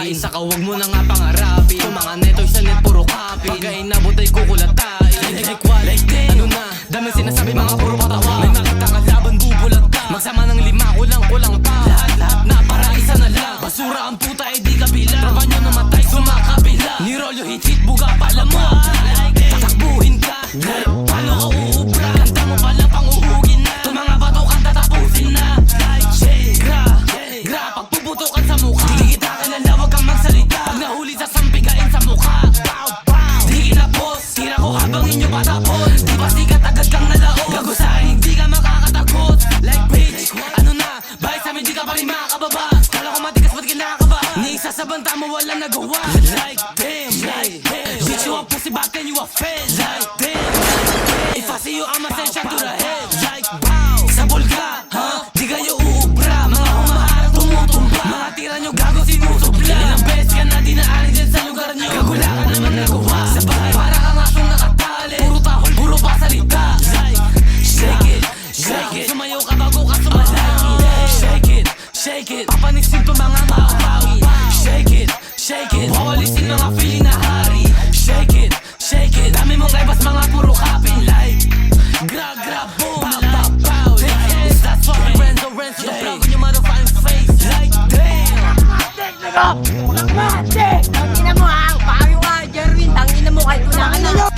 Isa ka, wag mo na nga pangarapin. Kung mga neto'y sa net, puro copy. Pagka inabot ay kukulatain. Like what? Like damn. Ano na? Daming sinasabi, mga puro patawa. May nakita ka laban, bubulag ka. Magsama ng 5, kulang pa. Lahat na para isa na lang. Basura ang puta, eh di kabilang. Tropa nyo namatay, sumakabila. Nirolyo hit, buga pala mo. Tatakbuhin ka. Paano ka uubra? Kanta mo palang pang-uhugin na. Itong mga bato kang tatapusin na. Gra, pagpuputukan sa mukha. Di kita kilala, wag kang magsalita. Pag nahuli sa sampigain sa mukha. Di kinapos, tira ko habang inyo patapon. Di ba sikat agad kang nalaon? Gago sa'kin, di ka makakatagot. Like bitch, ano na? Bakit sa'min di ka pa rin makakababa? Kala ko matigas, ba't kinakaba? Ni isa sa banta mo wala nagawa. Like damn, bitch, you a pussy, back then you a fed. Like damn, if I see you, I'ma send shot to the head. Like wow, sabol ka, huh? Di kayo uubra. Mga humaharap tumutumba. Mga tira nyo gago sinusubla. Ilang beses ka na dinaanin dyan sa lugar nyo. Gagula ka naman nagawa sa bahay. Para kang asong nakatali. Puro tahol, puro pasalita. Like, shake it. Sumayaw ka bago ka sumalaki. Shake it. Papanisin to mga mapawi. Shake it. Wawalisin mga feeling na hari. Shake it. Dami mong kaibas mga puro kapin. Like, gra, boom. Pow. That's what Renzo. The plug on your motherfucking face. Like, damn. Tangina mo ha, payo ka, Jerwin, tangina mo kahit wala ka na.